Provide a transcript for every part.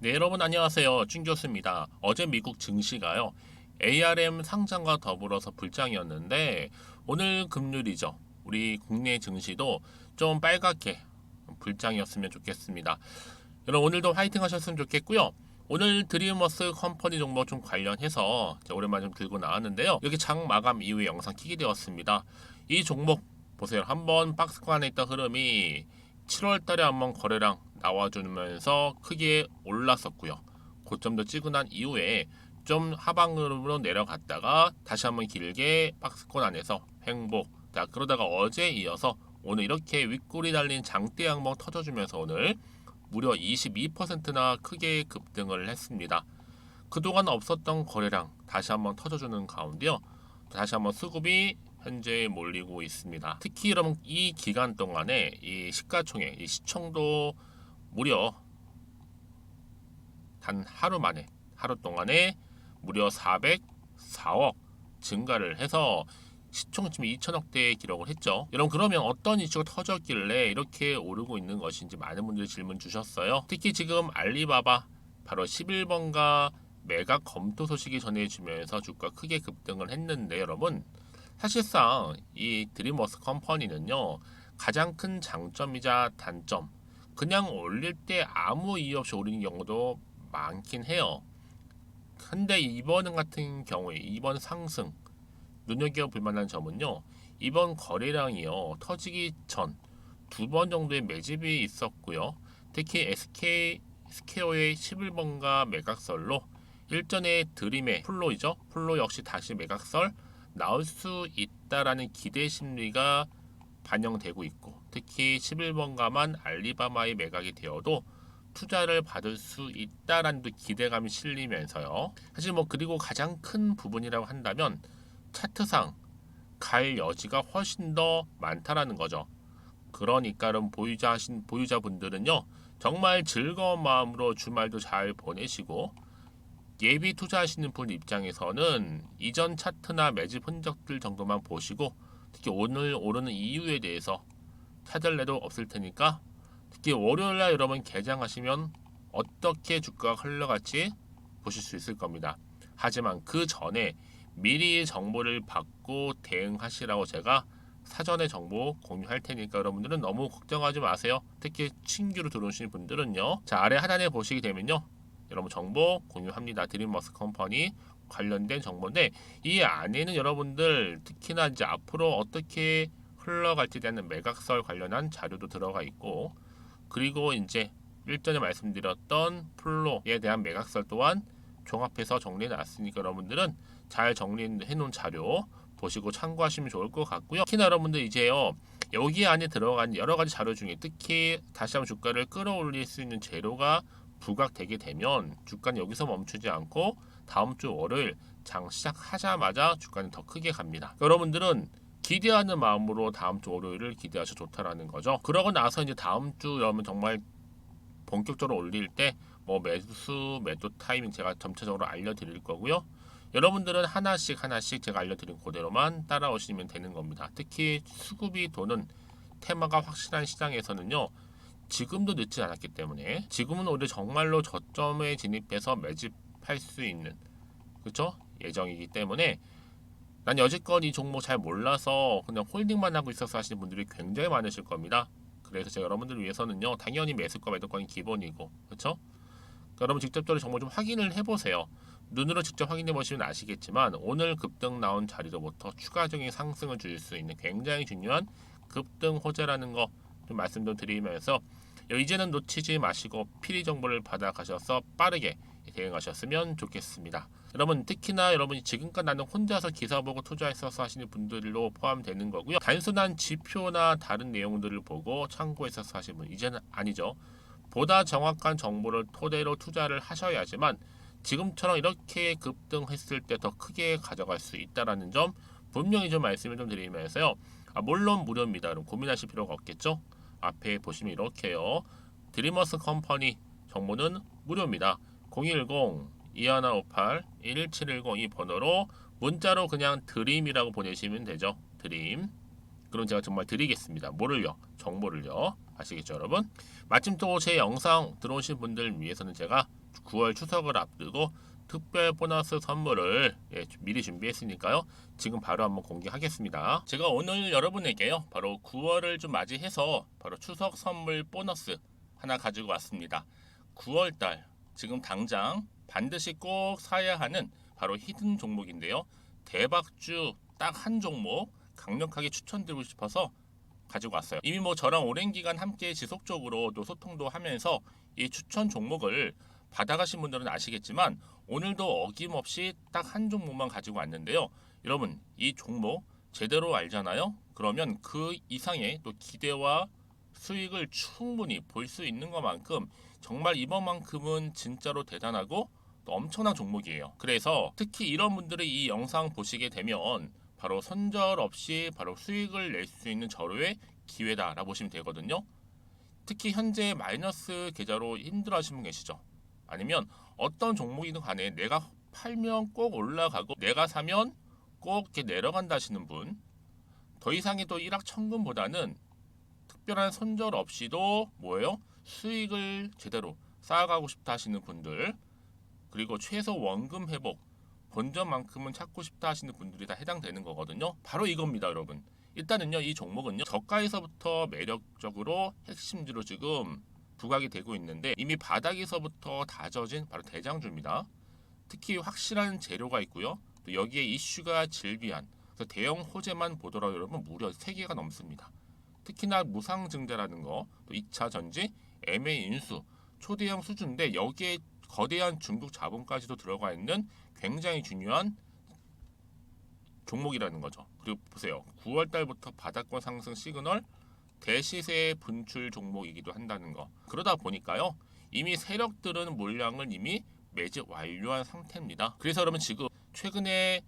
네, 여러분 안녕하세요. 준 교수입니다. 어제 미국 증시가요. ARM 상장과 더불어서 불장이었는데 오늘 금요일이죠. 우리 국내 증시도 좀 빨갛게 불장이었으면 좋겠습니다. 여러분 오늘도 화이팅 하셨으면 좋겠고요. 오늘 드림워스 컴퍼니 종목 좀 관련해서 제가 오랜만에 좀 들고 나왔는데요. 이렇게 장 마감 이후에 영상 키게 되었습니다. 이 종목 보세요. 한번 박스권 안에 있던 흐름이 7월 달에 한번 거래량 나와주면서 크게 올랐었고요. 고점도 찍고 난 이후에 좀 하방으로 내려갔다가 다시 한번 길게 박스권 안에서 횡보. 자, 그러다가 어제 이어서 오늘 이렇게 윗골이 달린 장대 양봉 터져주면서 오늘 무려 22%나 크게 급등을 했습니다. 그동안 없었던 거래량 다시 한번 터져주는 가운데요. 다시 한번 수급이 현재 몰리고 있습니다. 특히 여러분 이 기간 동안에 이 시가총액, 이 시총도 무려 단 하루 만에 하루 동안에 무려 404억 증가를 해서 시총 지금 2천억대 기록을 했죠. 여러분 그러면 어떤 이슈가 터졌길래 이렇게 오르고 있는 것인지 많은 분들이 질문 주셨어요. 특히 지금 알리바바 바로 11번가 매각 검토 소식이 전해지면서 주가 크게 급등을 했는데 여러분 사실상 이 드림워스 컴퍼니는요 가장 큰 장점이자 단점 그냥 올릴 때 아무 이유 없이 오르는 경우도 많긴 해요. 근데 이번 같은 경우에 이번 상승 눈여겨볼 만한 점은요. 이번 거래량이요. 터지기 전 두 번 정도의 매집이 있었고요. 특히 SKO의 11번가 매각설로 일전에 드림의 플로이죠. 플로 역시 다시 매각설 나올 수 있다라는 기대 심리가 반영되고 있고 특히 11번가만 알리바바의 매각이 되어도 투자를 받을 수 있다라는 기대감이 실리면서요. 사실 뭐 그리고 가장 큰 부분이라고 한다면 차트상 갈 여지가 훨씬 더 많다라는 거죠. 그러니까 보유자분들은요 정말 즐거운 마음으로 주말도 잘 보내시고 예비 투자하시는 분 입장에서는 이전 차트나 매집 흔적들 정도만 보시고 특히 오늘 오르는 이유에 대해서 찾을래도 없을 테니까 특히 월요일날 여러분 개장하시면 어떻게 주가가 흘러갈지 보실 수 있을 겁니다. 하지만 그 전에 미리 정보를 받고 대응하시라고 제가 사전에 정보 공유할 테니까 여러분들은 너무 걱정하지 마세요. 특히 신규로 들어오신 분들은요. 자, 아래 하단에 보시게 되면요. 여러분 정보 공유합니다. 드림워스 컴퍼니 관련된 정보인데 이 안에는 여러분들 특히나 이제 앞으로 어떻게 흘러갈지에 대한 매각설 관련한 자료도 들어가 있고 그리고 이제 일전에 말씀드렸던 플로에 대한 매각설 또한 종합해서 정리해 놨으니까 여러분들은 잘 정리해 놓은 자료 보시고 참고하시면 좋을 것 같고요. 특히나 여러분들 이제요 여기 안에 들어간 여러 가지 자료 중에 특히 다시 한번 주가를 끌어올릴 수 있는 재료가 부각되게 되면 주가는 여기서 멈추지 않고 다음 주 월요일 장 시작하자마자 주가는 더 크게 갑니다. 여러분들은 기대하는 마음으로 다음 주 월요일을 기대하셔도 좋다라는 거죠. 그러고 나서 이제 다음 주 여러분 정말 본격적으로 올릴 때 뭐 매수 매도 타이밍 제가 점차적으로 알려드릴 거고요. 여러분들은 하나씩 제가 알려드린 그대로만 따라오시면 되는 겁니다. 특히 수급이 도는 테마가 확실한 시장에서는요. 지금도 늦지 않았기 때문에 지금은 오히려 정말로 저점에 진입해서 매집할 수 있는 그렇죠? 예정이기 때문에 난 여지껏 이 종목 잘 몰라서 그냥 홀딩만 하고 있어서 하시는 분들이 굉장히 많으실 겁니다. 그래서 제가 여러분들을 위해서는요. 당연히 매수과 매도권이 기본이고 그렇죠? 그러니까 여러분 직접적으로 정보 좀 확인을 해보세요. 눈으로 직접 확인해 보시면 아시겠지만 오늘 급등 나온 자리로부터 추가적인 상승을 줄 수 있는 굉장히 중요한 급등 호재라는 거 좀 말씀 좀 드리면서 이제는 놓치지 마시고 필히 정보를 받아 가셔서 빠르게 대응하셨으면 좋겠습니다. 여러분 특히나 여러분이 지금까지 나는 혼자서 기사 보고 투자했어서 하시는 분들로 포함되는 거고요. 단순한 지표나 다른 내용들을 보고 참고했어서 하시는 분 이제는 아니죠. 보다 정확한 정보를 토대로 투자를 하셔야지만 지금처럼 이렇게 급등했을 때 더 크게 가져갈 수 있다라는 점 분명히 좀 말씀을 좀 드리면서요. 물론 무료입니다. 그럼 고민하실 필요가 없겠죠? 앞에 보시면 이렇게요. 드리머스 컴퍼니 정보는 무료입니다. 010-2158-1710 이 번호로 문자로 그냥 드림이라고 보내시면 되죠. 드림. 그럼 제가 정말 드리겠습니다. 뭐를요? 정보를요. 아시겠죠 여러분? 마침 또 제 영상 들어오신 분들 위해서는 제가 9월 추석을 앞두고 특별 보너스 선물을 미리 준비했으니까요. 지금 바로 한번 공개하겠습니다. 제가 오늘 여러분에게요. 바로 9월을 좀 맞이해서 바로 추석 선물 보너스 하나 가지고 왔습니다. 9월달 지금 당장 반드시 꼭 사야 하는 바로 히든 종목인데요. 대박주 딱 한 종목 강력하게 추천드리고 싶어서 가지고 왔어요. 이미 뭐 저랑 오랜 기간 함께 지속적으로 또 소통도 하면서 이 추천 종목을 받아가신 분들은 아시겠지만 오늘도 어김없이 딱 한 종목만 가지고 왔는데요. 여러분 이 종목 제대로 알잖아요. 그러면 그 이상의 또 기대와 수익을 충분히 볼 수 있는 것만큼 정말 이번만큼은 진짜로 대단하고 또 엄청난 종목이에요. 그래서 특히 이런 분들이 이 영상 보시게 되면 바로 손절 없이 바로 수익을 낼 수 있는 절호의 기회다라고 보시면 되거든요. 특히 현재 마이너스 계좌로 힘들어하시는 분 계시죠? 아니면 어떤 종목이든 간에 내가 팔면 꼭 올라가고 내가 사면 꼭 이렇게 내려간다 하시는 분, 더 이상의 또 일확천금보다는 특별한 손절 없이도 뭐예요? 수익을 제대로 쌓아가고 싶다 하시는 분들, 그리고 최소 원금 회복, 본전만큼은 찾고 싶다 하시는 분들이 다 해당되는 거거든요. 바로 이겁니다, 여러분. 일단은요, 이 종목은요, 저가에서부터 매력적으로 핵심주로 지금 부각이 되고 있는데 이미 바닥에서부터 다져진 바로 대장주입니다. 특히 확실한 재료가 있고요. 또 여기에 이슈가 질비한 그래서 대형 호재만 보더라도 여러분 무려 3개가 넘습니다. 특히나 무상증자라는 거, 또 2차 전지, MA 인수, 초대형 수주인데 여기에 거대한 중국 자본까지도 들어가 있는 굉장히 중요한 종목이라는 거죠. 그리고 보세요. 9월 달부터 바닥권 상승 시그널, 대시세 분출 종목이기도 한다는 거. 그러다 보니까요. 이미 세력들은 물량을 이미 매집 완료한 상태입니다. 그래서 여러분 지금 최근에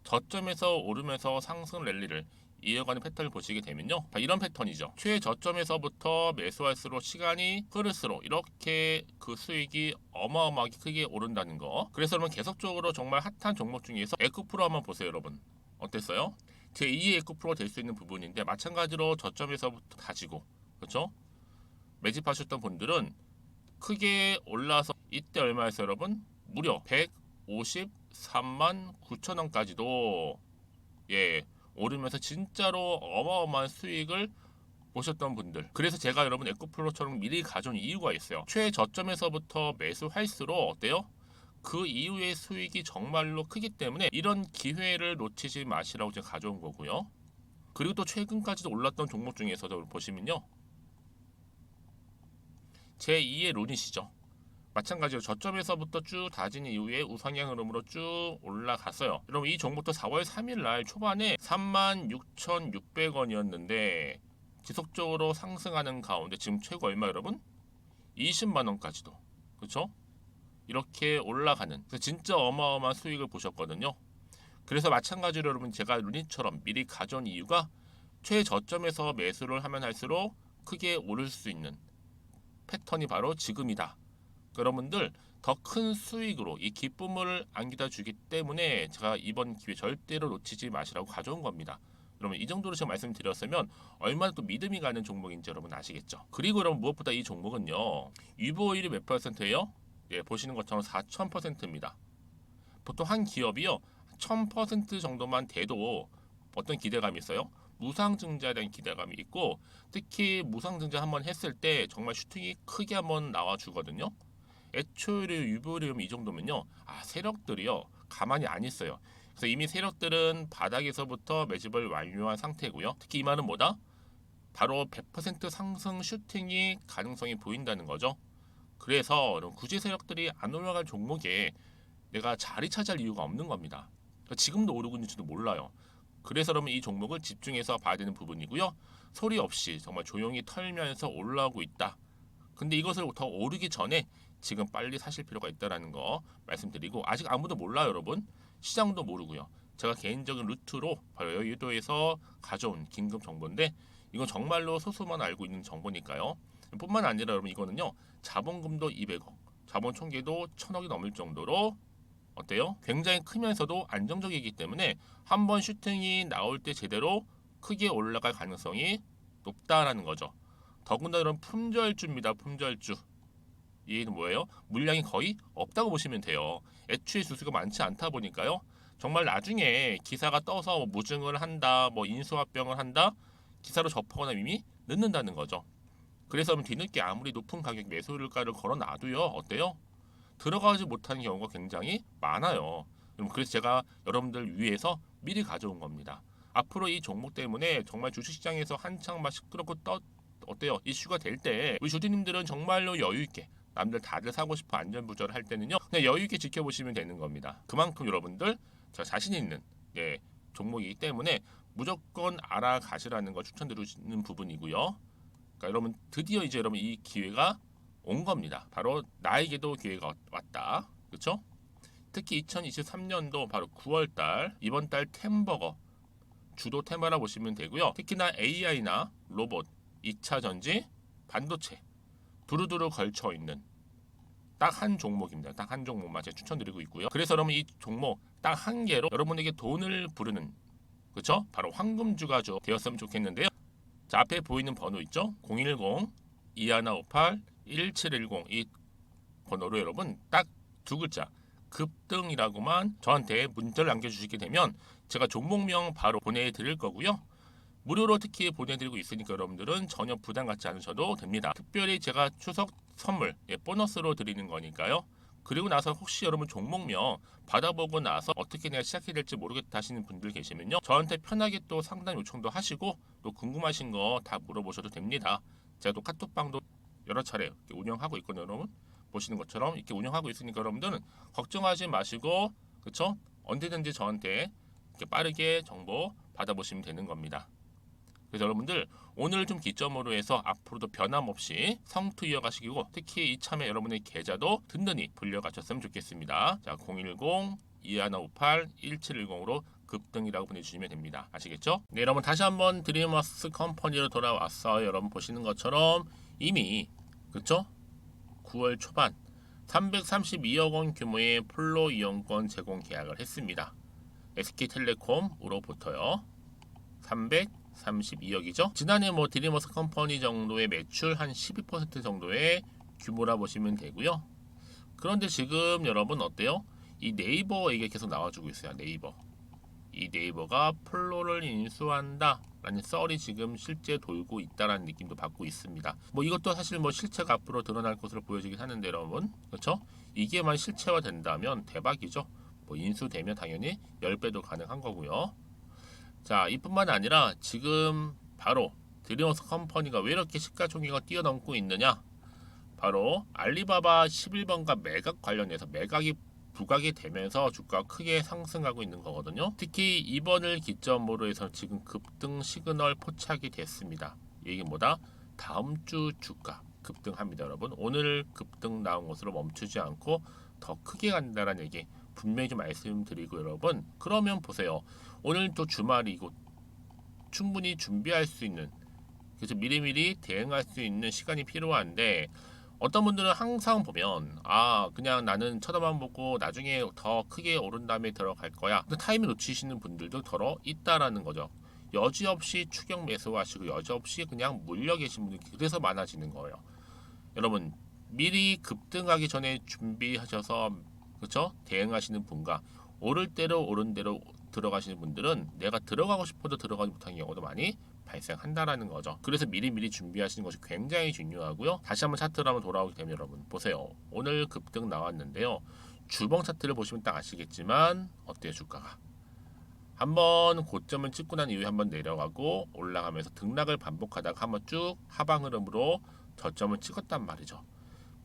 저점에서 오르면서 상승 랠리를 이어가는 패턴을 보시게 되면요. 이런 패턴이죠. 최저점에서부터 매수할수록 시간이 흐를수록 이렇게 그 수익이 어마어마하게 크게 오른다는 거. 그래서 여러분 계속적으로 정말 핫한 종목 중에서 에코프로 한번 보세요, 여러분. 어땠어요? 제2의 에코프로가 될 수 있는 부분인데 마찬가지로 저점에서부터 다지고 그렇죠? 매집하셨던 분들은 크게 올라서 이때 얼마였어요, 여러분? 무려 153만 9천 원까지도 오르면서 진짜로 어마어마한 수익을 보셨던 분들. 그래서 제가 여러분 에코플로처럼 미리 가져온 이유가 있어요. 최저점에서부터 매수할수록 어때요? 그 이후의 수익이 정말로 크기 때문에 이런 기회를 놓치지 마시라고 제가 가져온 거고요. 그리고 또 최근까지도 올랐던 종목 중에서도 보시면요. 제2의 룬이시죠. 마찬가지로 저점에서부터 쭉 다진 이후에 우상향 흐름으로 쭉 올라갔어요. 여러분 이 종목도 4월 3일 날 초반에 36,600원이었는데 지속적으로 상승하는 가운데 지금 최고 얼마 여러분? 20만 원까지도. 그렇죠? 이렇게 올라가는 그래서 진짜 어마어마한 수익을 보셨거든요. 그래서 마찬가지로 여러분 제가 루니처럼 미리 가져온 이유가 최저점에서 매수를 하면 할수록 크게 오를 수 있는 패턴이 바로 지금이다. 여러분들 더 큰 수익으로 이 기쁨을 안겨다 주기 때문에 제가 이번 기회 절대로 놓치지 마시라고 가져온 겁니다. 여러분 이 정도로 제가 말씀드렸으면 얼마나 또 믿음이 가는 종목인지 여러분 아시겠죠? 그리고 여러분 무엇보다 이 종목은요. 유보율이 몇 %예요? 보시는 것처럼 4000%입니다. 보통 한 기업이요. 1000% 정도만 돼도 어떤 기대감이 있어요? 무상증자에 대한 기대감이 있고 특히 무상증자 한번 했을 때 정말 슈팅이 크게 한번 나와주거든요. 애초에 유보율이 이 정도면요. 세력들이요. 가만히 안 있어요. 그래서 이미 세력들은 바닥에서부터 매집을 완료한 상태고요. 특히 이 말은 뭐다? 바로 100% 상승 슈팅이 가능성이 보인다는 거죠. 그래서 굳이 세력들이 안 올라갈 종목에 내가 자리 차지할 이유가 없는 겁니다. 지금도 오르고 있는지도 몰라요. 그래서 여러분 이 종목을 집중해서 봐야 되는 부분이고요. 소리 없이 정말 조용히 털면서 올라오고 있다. 근데 이것을 더 오르기 전에 지금 빨리 사실 필요가 있다는 거 말씀드리고 아직 아무도 몰라요, 여러분. 시장도 모르고요. 제가 개인적인 루트로 바로 여의도에서 가져온 긴급 정보인데 이건 정말로 소수만 알고 있는 정보니까요. 뿐만 아니라 여러분 이거는요. 자본금도 200억, 자본 총계도 1000억이 넘을 정도로 어때요? 굉장히 크면서도 안정적이기 때문에 한번 슈팅이 나올 때 제대로 크게 올라갈 가능성이 높다라는 거죠. 더군다나 이런 품절주입니다. 품절주. 얘는 뭐예요? 물량이 거의 없다고 보시면 돼요. 애초에 수수가 많지 않다 보니까요. 정말 나중에 기사가 떠서 뭐 무증을 한다, 뭐 인수합병을 한다, 기사로 접하거나 이미 늦는다는 거죠. 그래서 뒤늦게 아무리 높은 가격 매수가를 걸어놔도요, 어때요? 들어가지 못하는 경우가 굉장히 많아요. 그래서 제가 여러분들 위해서 미리 가져온 겁니다. 앞으로 이 종목 때문에 정말 주식시장에서 한창 막 시끄럽고 어때요? 이슈가 될 때 우리 주주님들은 정말로 여유 있게 남들 다들 사고 싶어 안전부절 할 때는요, 그냥 여유 있게 지켜보시면 되는 겁니다. 그만큼 여러분들 제가 자신 있는 종목이기 때문에 무조건 알아가시라는 걸 추천드리는 부분이고요. 그러니까 여러분 드디어 이제 여러분 이 기회가 온 겁니다. 바로 나에게도 기회가 왔다. 그렇죠? 특히 2023년도 바로 9월달 이번 달 템버거 주도 테마라 보시면 되고요. 특히나 AI나 로봇, 2차 전지, 반도체 두루두루 걸쳐 있는 딱 한 종목입니다. 딱 한 종목만 제가 추천드리고 있고요. 그래서 여러분 이 종목 딱 한 개로 여러분에게 돈을 부르는 그렇죠? 바로 황금주가 되었으면 좋겠는데요. 자, 앞에 보이는 번호 있죠? 010-2158-1710 이 번호로 여러분 딱 두 글자 급등이라고만 저한테 문자를 남겨주시게 되면 제가 종목명 바로 보내드릴 거고요. 무료로 특히 보내드리고 있으니까 여러분들은 전혀 부담 갖지 않으셔도 됩니다. 특별히 제가 추석 선물 보너스로 드리는 거니까요. 그리고 나서 혹시 여러분 종목명 받아보고 나서 어떻게 내가 시작해야 될지 모르겠다 하시는 분들 계시면요, 저한테 편하게 또 상담 요청도 하시고 또 궁금하신 거 다 물어보셔도 됩니다. 제가 또 카톡방도 여러 차례 운영하고 있거든요. 여러분 보시는 것처럼 이렇게 운영하고 있으니까 여러분들은 걱정하지 마시고 그쵸? 언제든지 저한테 이렇게 빠르게 정보 받아보시면 되는 겁니다. 그래서 여러분들 오늘 좀 기점으로 해서 앞으로도 변함없이 성투 이어가시고 특히 이참에 여러분의 계좌도 든든히 불려가셨으면 좋겠습니다. 자, 010-2158-1710으로 급등이라고 보내주시면 됩니다. 아시겠죠? 네, 여러분 다시 한번 드림워스 컴퍼니로 돌아왔어요. 여러분 보시는 것처럼 이미 그쵸? 9월 초반 332억 원 규모의 플로 이용권 제공 계약을 했습니다. SK텔레콤으로부터요. 332억이죠. 지난해 뭐 드림워스 컴퍼니 정도의 매출 한 12% 정도의 규모라 보시면 되고요. 그런데 지금 여러분 어때요? 이 네이버 얘기가 계속 나와주고 있어요. 네이버. 이 네이버가 플로를 인수한다 라는 썰이 지금 실제 돌고 있다라는 느낌도 받고 있습니다. 뭐 이것도 사실 뭐 실체가 앞으로 드러날 것으로 보여지긴 하는데 여러분 그렇죠? 이게만 실체화 된다면 대박이죠. 뭐 인수되면 당연히 10배도 가능한 거고요. 자, 이뿐만 아니라 지금 바로 드림워스 컴퍼니가 왜 이렇게 시가총액가 뛰어넘고 있느냐? 바로 알리바바 11번가 매각 관련해서 매각이 부각이 되면서 주가가 크게 상승하고 있는 거거든요. 특히 이번을 기점으로 해서 지금 급등 시그널 포착이 됐습니다. 이게 뭐다? 다음 주 주가 급등합니다, 여러분. 오늘 급등 나온 것으로 멈추지 않고 더 크게 간다라는 얘기 분명히 좀 말씀드리고 여러분 그러면 보세요. 오늘 또 주말이고 충분히 준비할 수 있는 그래서 미리미리 대응할 수 있는 시간이 필요한데 어떤 분들은 항상 보면 그냥 나는 쳐다만 보고 나중에 더 크게 오른 다음에 들어갈 거야. 근데 타이밍 놓치시는 분들도 더러 있다라는 거죠. 여지없이 추격 매수하시고 여지없이 그냥 물려 계신 분들이 그래서 많아지는 거예요. 여러분 미리 급등하기 전에 준비하셔서 그렇죠? 대응하시는 분과 오를 대로 오른 대로 들어가시는 분들은 내가 들어가고 싶어도 들어가지 못하는 경우도 많이 발생한다라는 거죠. 그래서 미리미리 준비하시는 것이 굉장히 중요하고요. 다시 한번 차트로 한번 돌아오게 되면 여러분 보세요. 오늘 급등 나왔는데요. 주봉 차트를 보시면 딱 아시겠지만 어때요 주가가? 한번 고점을 찍고 난 이후에 한번 내려가고 올라가면서 등락을 반복하다가 한번 쭉 하방 흐름으로 저점을 찍었단 말이죠.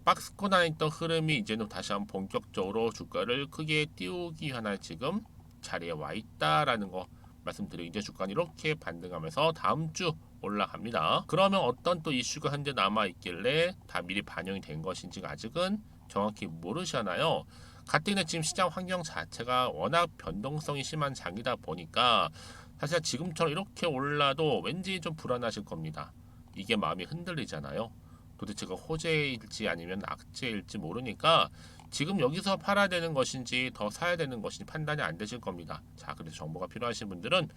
박스권 안에 있던 흐름이 이제는 다시 한번 본격적으로 주가를 크게 띄우기 위한 지금 자리에 와 있다라는 거 말씀드리고 이제 주가는 이렇게 반등하면서 다음 주 올라갑니다. 그러면 어떤 또 이슈가 현재 남아 있길래 다 미리 반영이 된 것인지가 아직은 정확히 모르시잖아요. 가뜩이나 지금 시장 환경 자체가 워낙 변동성이 심한 장이다 보니까 사실 지금처럼 이렇게 올라도 왠지 좀 불안하실 겁니다. 이게 마음이 흔들리잖아요. 도대체가 호재일지 아니면 악재일지 모르니까 지금 여기서 팔아야 되는 것인지 더 사야 되는 것인지 판단이 안 되실 겁니다. 자, 그래서 정보가 필요하신 분들은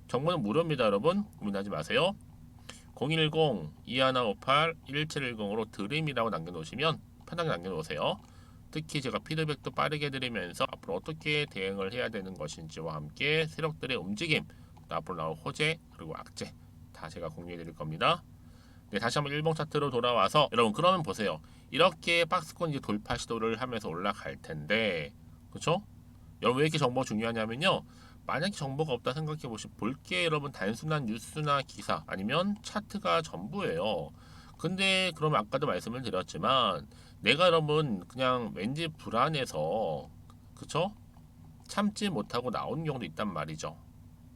정보는 무료입니다, 여러분. 고민하지 마세요. 010-2158-1710으로 드림이라고 남겨놓으시면 편하게 남겨놓으세요. 특히 제가 피드백도 빠르게 드리면서 앞으로 어떻게 대응을 해야 되는 것인지와 함께 세력들의 움직임, 또 앞으로 나올 호재 그리고 악재 다 제가 공유해 드릴 겁니다. 네, 다시 한번 일봉 차트로 돌아와서 여러분 그러면 보세요. 이렇게 박스권 이제 돌파 시도를 하면서 올라갈 텐데, 그렇죠? 여러분 왜 이렇게 정보가 중요하냐면요. 만약에 정보가 없다 생각해 보시면 볼게 여러분 단순한 뉴스나 기사 아니면 차트가 전부예요. 근데 그러면 아까도 말씀을 드렸지만 내가 여러분 그냥 왠지 불안해서 그쵸? 참지 못하고 나오는 경우도 있단 말이죠.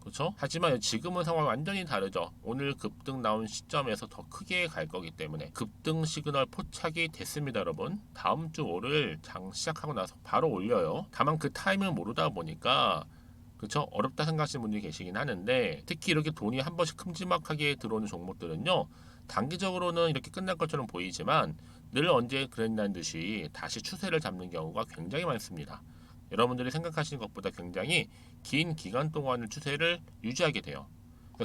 그렇죠? 하지만 지금은 상황이 완전히 다르죠. 오늘 급등 나온 시점에서 더 크게 갈 거기 때문에 급등 시그널 포착이 됐습니다, 여러분. 다음 주 5를 장 시작하고 나서 바로 올려요. 다만 그 타이밍을 모르다 보니까 그렇죠? 어렵다 생각하시는 분들이 계시긴 하는데 특히 이렇게 돈이 한 번씩 큼지막하게 들어오는 종목들은요. 단기적으로는 이렇게 끝날 것처럼 보이지만 늘 언제 그랬다는 듯이 다시 추세를 잡는 경우가 굉장히 많습니다. 여러분들이 생각하시는 것보다 굉장히 긴 기간 동안의 추세를 유지하게 돼요.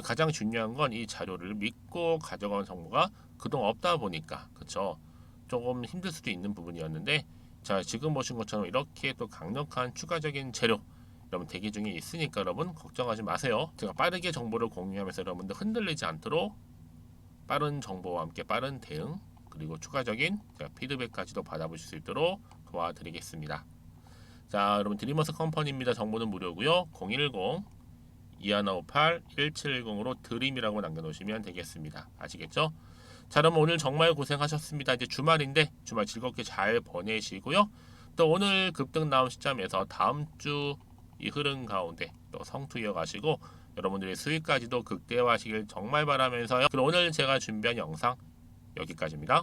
가장 중요한 건 이 자료를 믿고 가져가는 정보가 그동안 없다 보니까 그쵸 조금 힘들 수도 있는 부분이었는데 자 지금 보신 것처럼 이렇게 또 강력한 추가적인 재료 여러분 대기 중에 있으니까 여러분 걱정하지 마세요. 제가 빠르게 정보를 공유하면서 여러분들 흔들리지 않도록 빠른 정보와 함께 빠른 대응 그리고 추가적인 피드백까지도 받아보실 수 있도록 도와드리겠습니다. 자, 여러분 드리머스 컴퍼니입니다. 정보는 무료고요. 010-2158-1710으로 드림이라고 남겨놓으시면 되겠습니다. 아시겠죠? 자, 그럼 오늘 정말 고생하셨습니다. 이제 주말인데 주말 즐겁게 잘 보내시고요. 또 오늘 급등 나온 시점에서 다음 주 이 흐름 가운데 또 성투 이어가시고 여러분들의 수익까지도 극대화하시길 정말 바라면서요. 그럼 오늘 제가 준비한 영상 여기까지입니다.